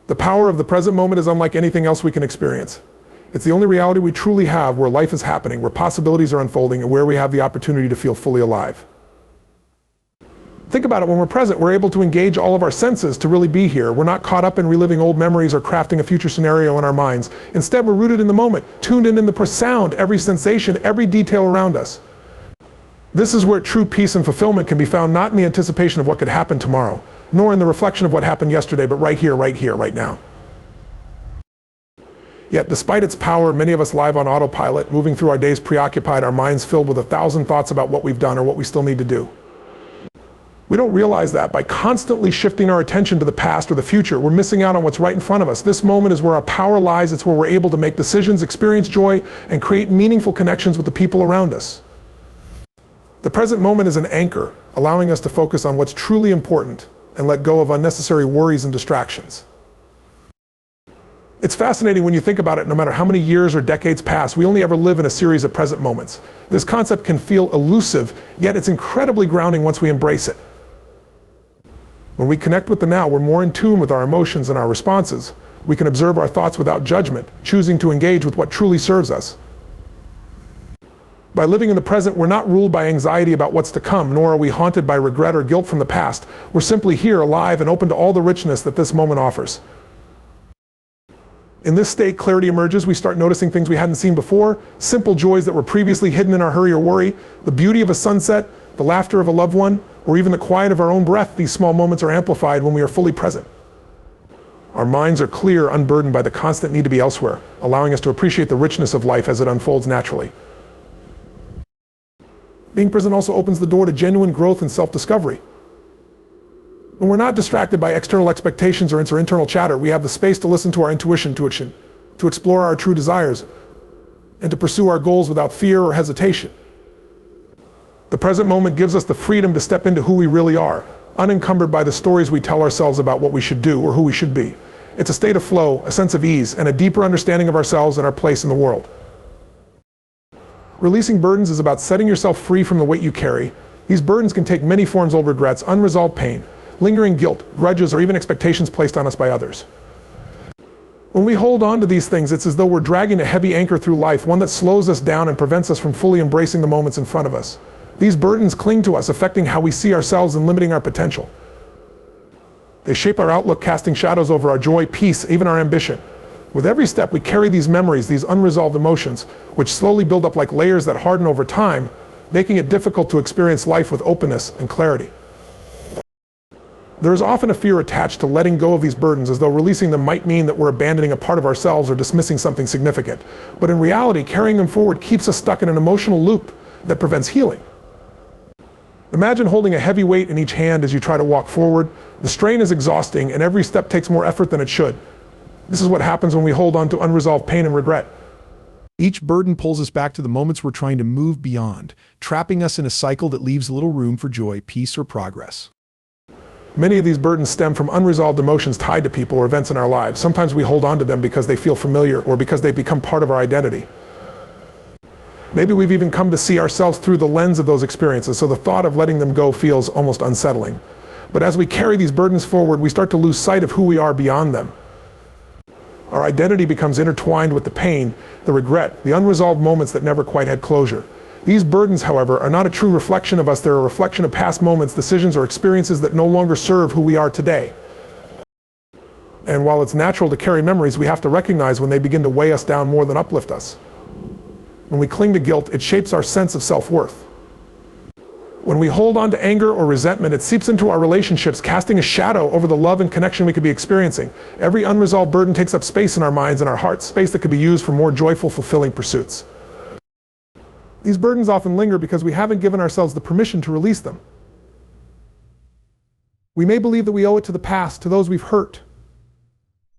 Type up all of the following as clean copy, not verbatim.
The power of the present moment is unlike anything else we can experience. It's the only reality we truly have, where life is happening, where possibilities are unfolding, and where we have the opportunity to feel fully alive. Think about it, when we're present, we're able to engage all of our senses to really be here. We're not caught up in reliving old memories or crafting a future scenario in our minds. Instead, we're rooted in the moment, tuned in the sound, every sensation, every detail around us. This is where true peace and fulfillment can be found, not in the anticipation of what could happen tomorrow, nor in the reflection of what happened yesterday, but right here, right now. Yet, despite its power, many of us live on autopilot, moving through our days preoccupied, our minds filled with 1,000 thoughts about what we've done or what we still need to do. We don't realize that by constantly shifting our attention to the past or the future, we're missing out on what's right in front of us. This moment is where our power lies. It's where we're able to make decisions, experience joy, and create meaningful connections with the people around us. The present moment is an anchor, allowing us to focus on what's truly important and let go of unnecessary worries and distractions. It's fascinating when you think about it. No matter how many years or decades pass, we only ever live in a series of present moments. This concept can feel elusive, yet it's incredibly grounding once we embrace it. When we connect with the now, we're more in tune with our emotions and our responses. We can observe our thoughts without judgment, choosing to engage with what truly serves us. By living in the present, we're not ruled by anxiety about what's to come, nor are we haunted by regret or guilt from the past. We're simply here, alive, and open to all the richness that this moment offers. In this state, clarity emerges. We start noticing things we hadn't seen before, simple joys that were previously hidden in our hurry or worry, the beauty of a sunset, the laughter of a loved one, or even the quiet of our own breath. These small moments are amplified when we are fully present. Our minds are clear, unburdened by the constant need to be elsewhere, allowing us to appreciate the richness of life as it unfolds naturally. Being present also opens the door to genuine growth and self-discovery. When we're not distracted by external expectations or internal chatter, we have the space to listen to our intuition, to explore our true desires, and to pursue our goals without fear or hesitation. The present moment gives us the freedom to step into who we really are, unencumbered by the stories we tell ourselves about what we should do or who we should be. It's a state of flow, a sense of ease, and a deeper understanding of ourselves and our place in the world. Releasing burdens is about setting yourself free from the weight you carry. These burdens can take many forms: old regrets, unresolved pain, lingering guilt, grudges, or even expectations placed on us by others. When we hold on to these things, it's as though we're dragging a heavy anchor through life, one that slows us down and prevents us from fully embracing the moments in front of us. These burdens cling to us, affecting how we see ourselves and limiting our potential. They shape our outlook, casting shadows over our joy, peace, even our ambition. With every step, we carry these memories, these unresolved emotions, which slowly build up like layers that harden over time, making it difficult to experience life with openness and clarity. There is often a fear attached to letting go of these burdens, as though releasing them might mean that we're abandoning a part of ourselves or dismissing something significant. But in reality, carrying them forward keeps us stuck in an emotional loop that prevents healing. Imagine holding a heavy weight in each hand as you try to walk forward. The strain is exhausting, and every step takes more effort than it should. This is what happens when we hold on to unresolved pain and regret. Each burden pulls us back to the moments we're trying to move beyond, trapping us in a cycle that leaves little room for joy, peace, or progress. Many of these burdens stem from unresolved emotions tied to people or events in our lives. Sometimes we hold on to them because they feel familiar or because they become part of our identity. Maybe we've even come to see ourselves through the lens of those experiences, so the thought of letting them go feels almost unsettling. But as we carry these burdens forward, we start to lose sight of who we are beyond them. Our identity becomes intertwined with the pain, the regret, the unresolved moments that never quite had closure. These burdens, however, are not a true reflection of us. They're a reflection of past moments, decisions, or experiences that no longer serve who we are today. And while it's natural to carry memories, we have to recognize when they begin to weigh us down more than uplift us. When we cling to guilt, it shapes our sense of self-worth. When we hold on to anger or resentment, it seeps into our relationships, casting a shadow over the love and connection we could be experiencing. Every unresolved burden takes up space in our minds and our hearts, space that could be used for more joyful, fulfilling pursuits. These burdens often linger because we haven't given ourselves the permission to release them. We may believe that we owe it to the past, to those we've hurt,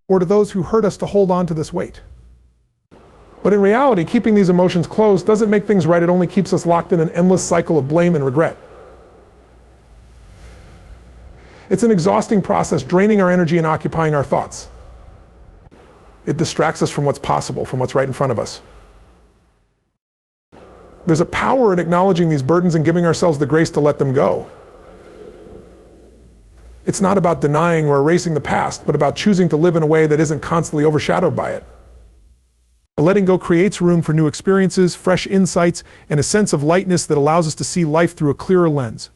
or to those who hurt us to hold on to this weight. But in reality, keeping these emotions closed doesn't make things right. It only keeps us locked in an endless cycle of blame and regret. It's an exhausting process, draining our energy and occupying our thoughts. It distracts us from what's possible, from what's right in front of us. There's a power in acknowledging these burdens and giving ourselves the grace to let them go. It's not about denying or erasing the past, but about choosing to live in a way that isn't constantly overshadowed by it. Letting go creates room for new experiences, fresh insights, and a sense of lightness that allows us to see life through a clearer lens.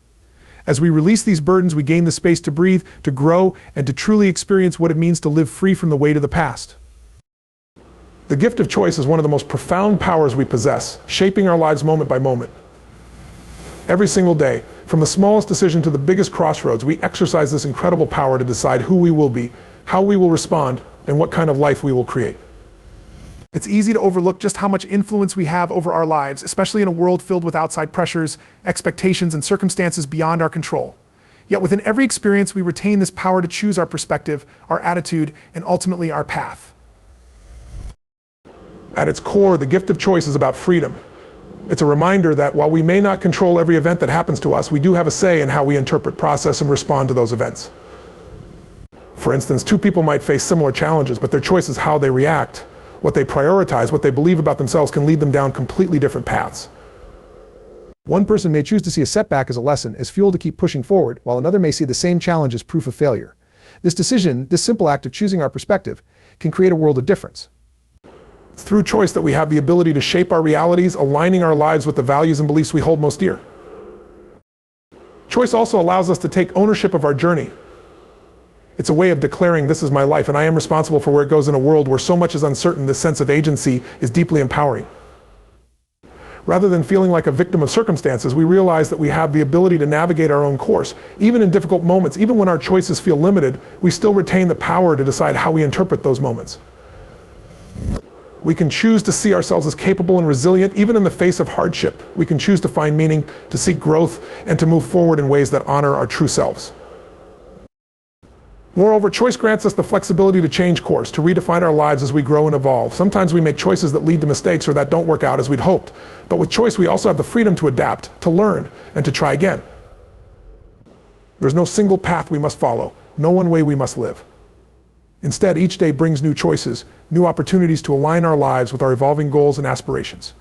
As we release these burdens, we gain the space to breathe, to grow, and to truly experience what it means to live free from the weight of the past. The gift of choice is one of the most profound powers we possess, shaping our lives moment by moment. Every single day, from the smallest decision to the biggest crossroads, we exercise this incredible power to decide who we will be, how we will respond, and what kind of life we will create. It's easy to overlook just how much influence we have over our lives, especially in a world filled with outside pressures, expectations, and circumstances beyond our control. Yet within every experience, we retain this power to choose our perspective, our attitude, and ultimately our path. At its core, the gift of choice is about freedom. It's a reminder that while we may not control every event that happens to us, we do have a say in how we interpret, process, and respond to those events. For instance, two people might face similar challenges, but their choice is how they react, what they prioritize, what they believe about themselves can lead them down completely different paths. One person may choose to see a setback as a lesson, as fuel to keep pushing forward, while another may see the same challenge as proof of failure. This decision, this simple act of choosing our perspective, can create a world of difference. It's through choice that we have the ability to shape our realities, aligning our lives with the values and beliefs we hold most dear. Choice also allows us to take ownership of our journey. It's a way of declaring, this is my life, and I am responsible for where it goes in a world where so much is uncertain. This sense of agency is deeply empowering. Rather than feeling like a victim of circumstances, we realize that we have the ability to navigate our own course. Even in difficult moments, even when our choices feel limited, we still retain the power to decide how we interpret those moments. We can choose to see ourselves as capable and resilient, even in the face of hardship. We can choose to find meaning, to seek growth, and to move forward in ways that honor our true selves. Moreover, choice grants us the flexibility to change course, to redefine our lives as we grow and evolve. Sometimes we make choices that lead to mistakes or that don't work out as we'd hoped. But with choice, we also have the freedom to adapt, to learn, and to try again. There's no single path we must follow, no one way we must live. Instead, each day brings new choices, new opportunities to align our lives with our evolving goals and aspirations.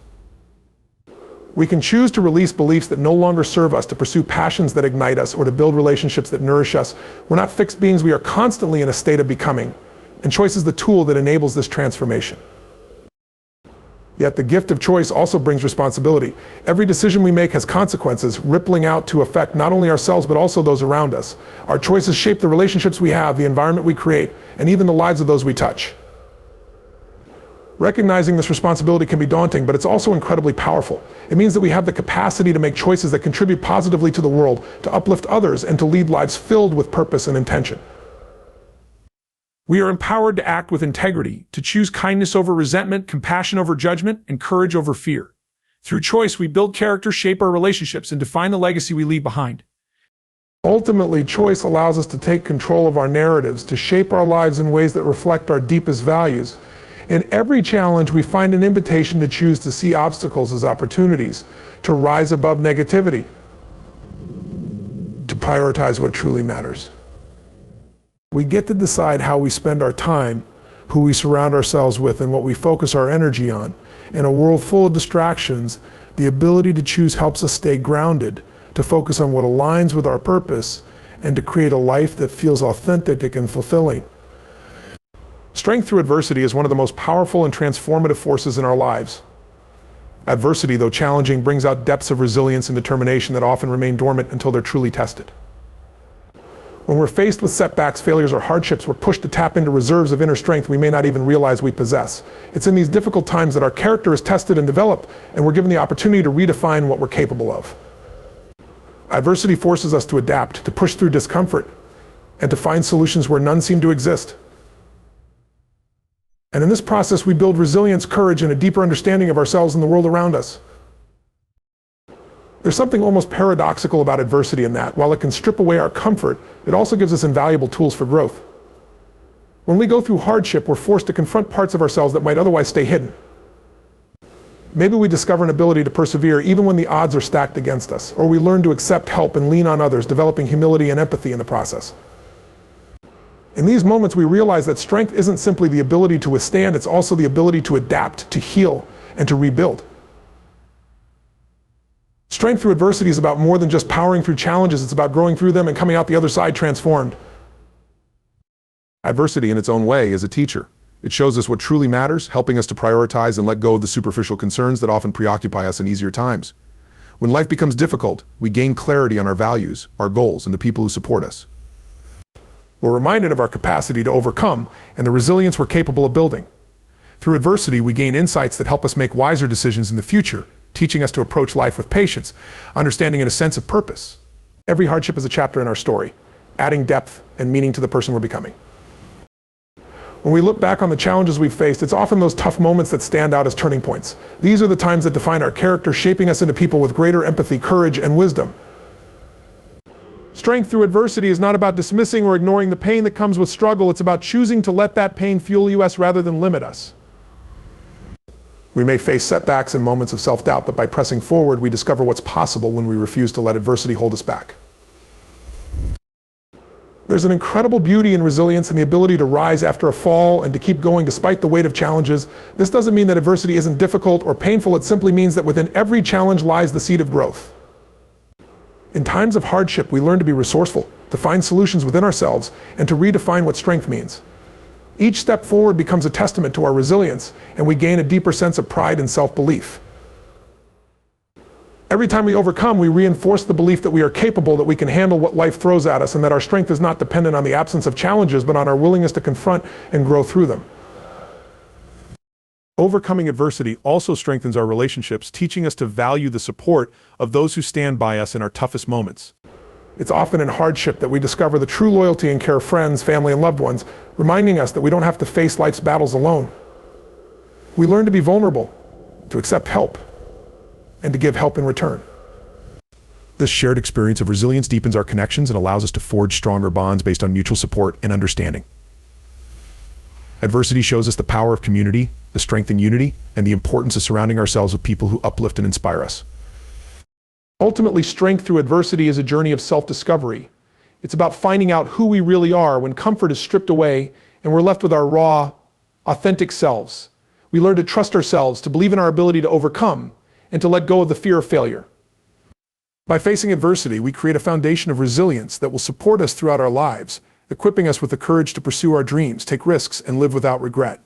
We can choose to release beliefs that no longer serve us, to pursue passions that ignite us, or to build relationships that nourish us. We're not fixed beings, we are constantly in a state of becoming, and choice is the tool that enables this transformation. Yet the gift of choice also brings responsibility. Every decision we make has consequences, rippling out to affect not only ourselves but also those around us. Our choices shape the relationships we have, the environment we create, and even the lives of those we touch. Recognizing this responsibility can be daunting, but it's also incredibly powerful. It means that we have the capacity to make choices that contribute positively to the world, to uplift others, and to lead lives filled with purpose and intention. We are empowered to act with integrity, to choose kindness over resentment, compassion over judgment, and courage over fear. Through choice, we build character, shape our relationships, and define the legacy we leave behind. Ultimately, choice allows us to take control of our narratives, to shape our lives in ways that reflect our deepest values. In every challenge, we find an invitation to choose to see obstacles as opportunities, to rise above negativity, to prioritize what truly matters. We get to decide how we spend our time, who we surround ourselves with, and what we focus our energy on. In a world full of distractions, the ability to choose helps us stay grounded, to focus on what aligns with our purpose, and to create a life that feels authentic and fulfilling. Strength through adversity is one of the most powerful and transformative forces in our lives. Adversity, though challenging, brings out depths of resilience and determination that often remain dormant until they're truly tested. When we're faced with setbacks, failures, or hardships, we're pushed to tap into reserves of inner strength we may not even realize we possess. It's in these difficult times that our character is tested and developed, and we're given the opportunity to redefine what we're capable of. Adversity forces us to adapt, to push through discomfort, and to find solutions where none seem to exist. And in this process, we build resilience, courage, and a deeper understanding of ourselves and the world around us. There's something almost paradoxical about adversity in that, while it can strip away our comfort, it also gives us invaluable tools for growth. When we go through hardship, we're forced to confront parts of ourselves that might otherwise stay hidden. Maybe we discover an ability to persevere even when the odds are stacked against us, or we learn to accept help and lean on others, developing humility and empathy in the process. In these moments, we realize that strength isn't simply the ability to withstand, it's also the ability to adapt, to heal, and to rebuild. Strength through adversity is about more than just powering through challenges, it's about growing through them and coming out the other side transformed. Adversity in its own way is a teacher. It shows us what truly matters, helping us to prioritize and let go of the superficial concerns that often preoccupy us in easier times. When life becomes difficult, we gain clarity on our values, our goals, and the people who support us. We're reminded of our capacity to overcome and the resilience we're capable of building. Through adversity, we gain insights that help us make wiser decisions in the future, teaching us to approach life with patience, understanding and a sense of purpose. Every hardship is a chapter in our story, adding depth and meaning to the person we're becoming. When we look back on the challenges we've faced, it's often those tough moments that stand out as turning points. These are the times that define our character, shaping us into people with greater empathy, courage, and wisdom. Strength through adversity is not about dismissing or ignoring the pain that comes with struggle. It's about choosing to let that pain fuel us rather than limit us. We may face setbacks and moments of self-doubt, but by pressing forward, we discover what's possible when we refuse to let adversity hold us back. There's an incredible beauty in resilience and the ability to rise after a fall and to keep going despite the weight of challenges. This doesn't mean that adversity isn't difficult or painful. It simply means that within every challenge lies the seed of growth. In times of hardship, we learn to be resourceful, to find solutions within ourselves, and to redefine what strength means. Each step forward becomes a testament to our resilience, and we gain a deeper sense of pride and self-belief. Every time we overcome, we reinforce the belief that we are capable, that we can handle what life throws at us, and that our strength is not dependent on the absence of challenges, but on our willingness to confront and grow through them. Overcoming adversity also strengthens our relationships, teaching us to value the support of those who stand by us in our toughest moments. It's often in hardship that we discover the true loyalty and care of friends, family, and loved ones, reminding us that we don't have to face life's battles alone. We learn to be vulnerable, to accept help, and to give help in return. This shared experience of resilience deepens our connections and allows us to forge stronger bonds based on mutual support and understanding. Adversity shows us the power of community, the strength in unity, and the importance of surrounding ourselves with people who uplift and inspire us. Ultimately, strength through adversity is a journey of self-discovery. It's about finding out who we really are when comfort is stripped away and we're left with our raw, authentic selves. We learn to trust ourselves, to believe in our ability to overcome, and to let go of the fear of failure. By facing adversity, we create a foundation of resilience that will support us throughout our lives, equipping us with the courage to pursue our dreams, take risks, and live without regret.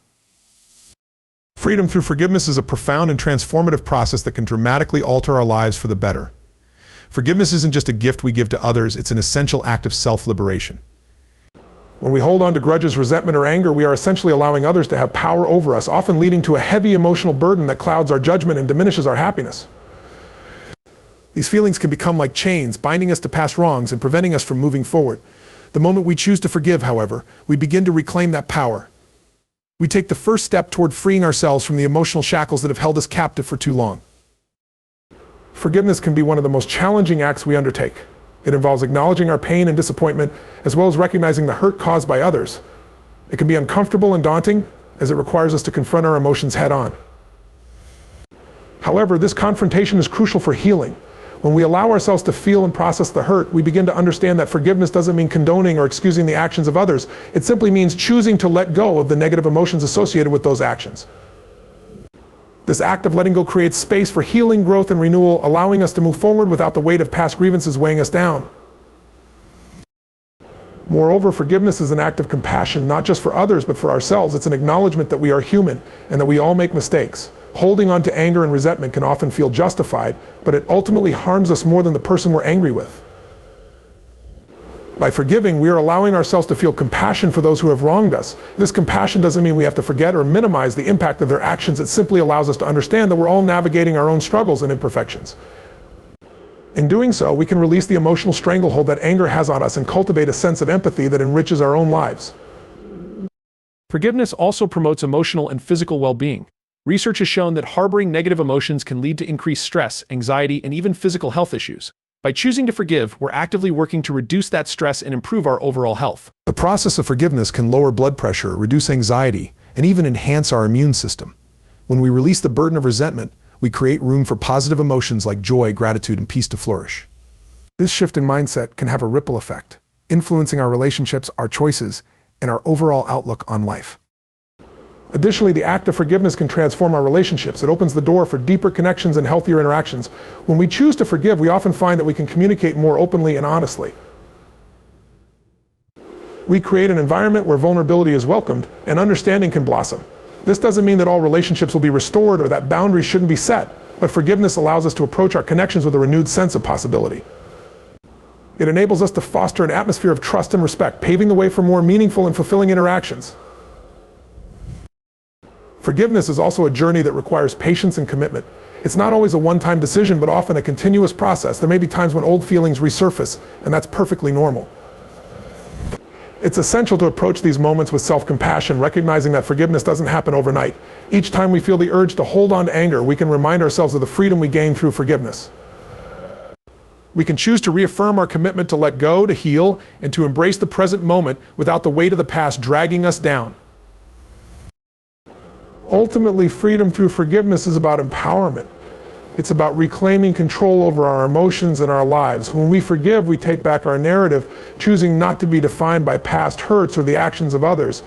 Freedom through forgiveness is a profound and transformative process that can dramatically alter our lives for the better. Forgiveness isn't just a gift we give to others, it's an essential act of self-liberation. When we hold on to grudges, resentment, or anger, we are essentially allowing others to have power over us, often leading to a heavy emotional burden that clouds our judgment and diminishes our happiness. These feelings can become like chains, binding us to past wrongs and preventing us from moving forward. The moment we choose to forgive, however, we begin to reclaim that power. We take the first step toward freeing ourselves from the emotional shackles that have held us captive for too long. Forgiveness can be one of the most challenging acts we undertake. It involves acknowledging our pain and disappointment, as well as recognizing the hurt caused by others. It can be uncomfortable and daunting, as it requires us to confront our emotions head-on. However, this confrontation is crucial for healing. When we allow ourselves to feel and process the hurt, we begin to understand that forgiveness doesn't mean condoning or excusing the actions of others. It simply means choosing to let go of the negative emotions associated with those actions. This act of letting go creates space for healing, growth, and renewal, allowing us to move forward without the weight of past grievances weighing us down. Moreover, forgiveness is an act of compassion, not just for others, but for ourselves. It's an acknowledgement that we are human and that we all make mistakes. Holding on to anger and resentment can often feel justified, but it ultimately harms us more than the person we're angry with. By forgiving, we are allowing ourselves to feel compassion for those who have wronged us. This compassion doesn't mean we have to forget or minimize the impact of their actions. It simply allows us to understand that we're all navigating our own struggles and imperfections. In doing so, we can release the emotional stranglehold that anger has on us and cultivate a sense of empathy that enriches our own lives. Forgiveness also promotes emotional and physical well-being. Research has shown that harboring negative emotions can lead to increased stress, anxiety, and even physical health issues. By choosing to forgive, we're actively working to reduce that stress and improve our overall health. The process of forgiveness can lower blood pressure, reduce anxiety, and even enhance our immune system. When we release the burden of resentment, we create room for positive emotions like joy, gratitude, and peace to flourish. This shift in mindset can have a ripple effect, influencing our relationships, our choices, and our overall outlook on life. Additionally, the act of forgiveness can transform our relationships. It opens the door for deeper connections and healthier interactions. When we choose to forgive, we often find that we can communicate more openly and honestly. We create an environment where vulnerability is welcomed and understanding can blossom. This doesn't mean that all relationships will be restored or that boundaries shouldn't be set, but forgiveness allows us to approach our connections with a renewed sense of possibility. It enables us to foster an atmosphere of trust and respect, paving the way for more meaningful and fulfilling interactions. Forgiveness is also a journey that requires patience and commitment. It's not always a one-time decision, but often a continuous process. There may be times when old feelings resurface, and that's perfectly normal. It's essential to approach these moments with self-compassion, recognizing that forgiveness doesn't happen overnight. Each time we feel the urge to hold on to anger, we can remind ourselves of the freedom we gain through forgiveness. We can choose to reaffirm our commitment to let go, to heal, and to embrace the present moment without the weight of the past dragging us down. Ultimately, freedom through forgiveness is about empowerment. It's about reclaiming control over our emotions and our lives. When we forgive, we take back our narrative, choosing not to be defined by past hurts or the actions of others.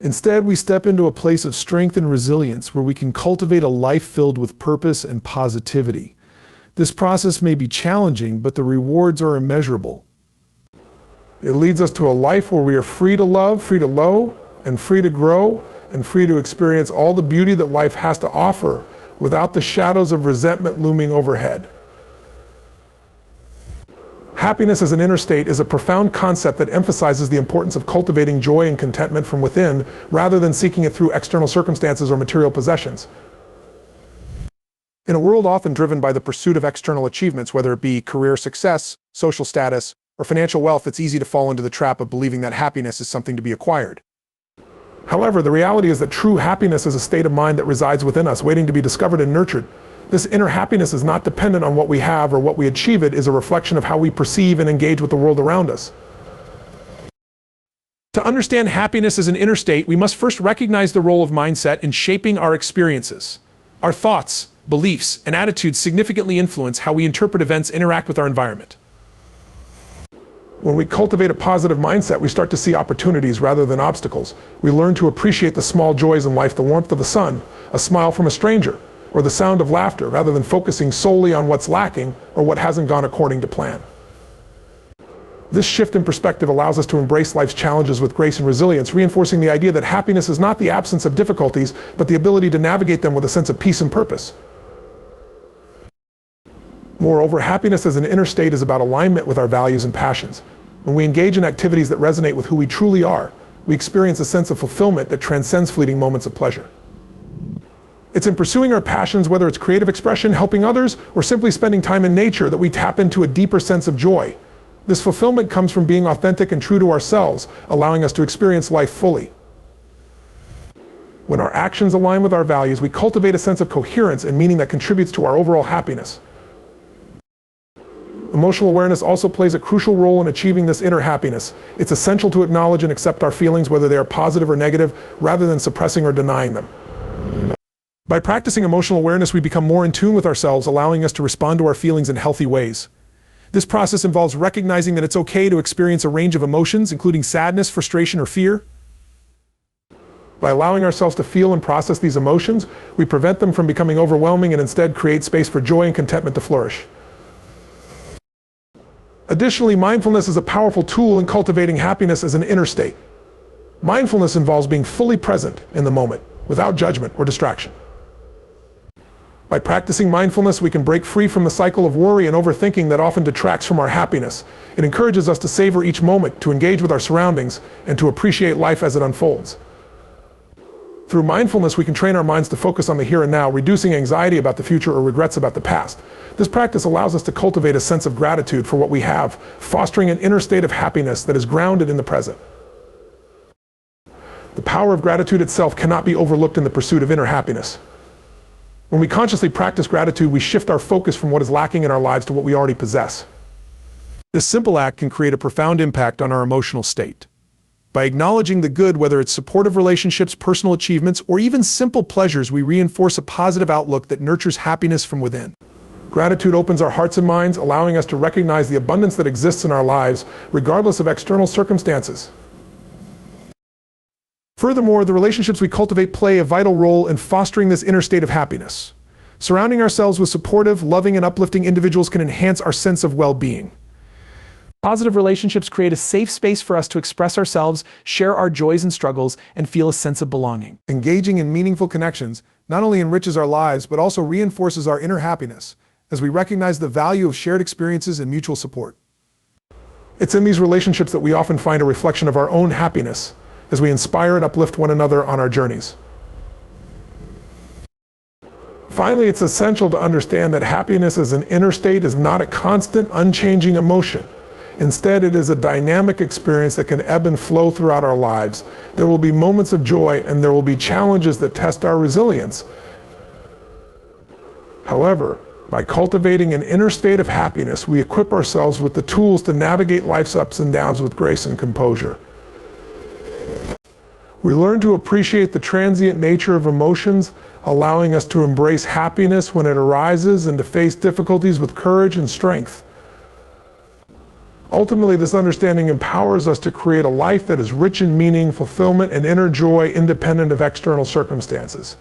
Instead, we step into a place of strength and resilience where we can cultivate a life filled with purpose and positivity. This process may be challenging, but the rewards are immeasurable. It leads us to a life where we are free to love, free to know, and free to grow, and free to experience all the beauty that life has to offer without the shadows of resentment looming overhead. Happiness as an inner state is a profound concept that emphasizes the importance of cultivating joy and contentment from within rather than seeking it through external circumstances or material possessions. In a world often driven by the pursuit of external achievements, whether it be career success, social status, or financial wealth, it's easy to fall into the trap of believing that happiness is something to be acquired. However, the reality is that true happiness is a state of mind that resides within us, waiting to be discovered and nurtured. This inner happiness is not dependent on what we have or what we achieve. It is a reflection of how we perceive and engage with the world around us. To understand happiness as an inner state, we must first recognize the role of mindset in shaping our experiences. Our thoughts, beliefs, and attitudes significantly influence how we interpret events and interact with our environment. When we cultivate a positive mindset, we start to see opportunities rather than obstacles. We learn to appreciate the small joys in life, the warmth of the sun, a smile from a stranger, or the sound of laughter, rather than focusing solely on what's lacking or what hasn't gone according to plan. This shift in perspective allows us to embrace life's challenges with grace and resilience, reinforcing the idea that happiness is not the absence of difficulties, but the ability to navigate them with a sense of peace and purpose. Moreover, happiness as an inner state is about alignment with our values and passions. When we engage in activities that resonate with who we truly are, we experience a sense of fulfillment that transcends fleeting moments of pleasure. It's in pursuing our passions, whether it's creative expression, helping others, or simply spending time in nature, that we tap into a deeper sense of joy. This fulfillment comes from being authentic and true to ourselves, allowing us to experience life fully. When our actions align with our values, we cultivate a sense of coherence and meaning that contributes to our overall happiness. Emotional awareness also plays a crucial role in achieving this inner happiness. It's essential to acknowledge and accept our feelings, whether they are positive or negative, rather than suppressing or denying them. By practicing emotional awareness, we become more in tune with ourselves, allowing us to respond to our feelings in healthy ways. This process involves recognizing that it's okay to experience a range of emotions, including sadness, frustration, or fear. By allowing ourselves to feel and process these emotions, we prevent them from becoming overwhelming and instead create space for joy and contentment to flourish. Additionally, mindfulness is a powerful tool in cultivating happiness as an inner state. Mindfulness involves being fully present in the moment, without judgment or distraction. By practicing mindfulness, we can break free from the cycle of worry and overthinking that often detracts from our happiness. It encourages us to savor each moment, to engage with our surroundings, and to appreciate life as it unfolds. Through mindfulness, we can train our minds to focus on the here and now, reducing anxiety about the future or regrets about the past. This practice allows us to cultivate a sense of gratitude for what we have, fostering an inner state of happiness that is grounded in the present. The power of gratitude itself cannot be overlooked in the pursuit of inner happiness. When we consciously practice gratitude, we shift our focus from what is lacking in our lives to what we already possess. This simple act can create a profound impact on our emotional state. By acknowledging the good, whether it's supportive relationships, personal achievements, or even simple pleasures, we reinforce a positive outlook that nurtures happiness from within. Gratitude opens our hearts and minds, allowing us to recognize the abundance that exists in our lives, regardless of external circumstances. Furthermore, the relationships we cultivate play a vital role in fostering this inner state of happiness. Surrounding ourselves with supportive, loving, and uplifting individuals can enhance our sense of well-being. Positive relationships create a safe space for us to express ourselves, share our joys and struggles, and feel a sense of belonging. Engaging in meaningful connections not only enriches our lives, but also reinforces our inner happiness as we recognize the value of shared experiences and mutual support. It's in these relationships that we often find a reflection of our own happiness as we inspire and uplift one another on our journeys. Finally, it's essential to understand that happiness as an inner state is not a constant, unchanging emotion. Instead, it is a dynamic experience that can ebb and flow throughout our lives. There will be moments of joy and there will be challenges that test our resilience. However, by cultivating an inner state of happiness, we equip ourselves with the tools to navigate life's ups and downs with grace and composure. We learn to appreciate the transient nature of emotions, allowing us to embrace happiness when it arises and to face difficulties with courage and strength. Ultimately, this understanding empowers us to create a life that is rich in meaning, fulfillment, and inner joy independent of external circumstances.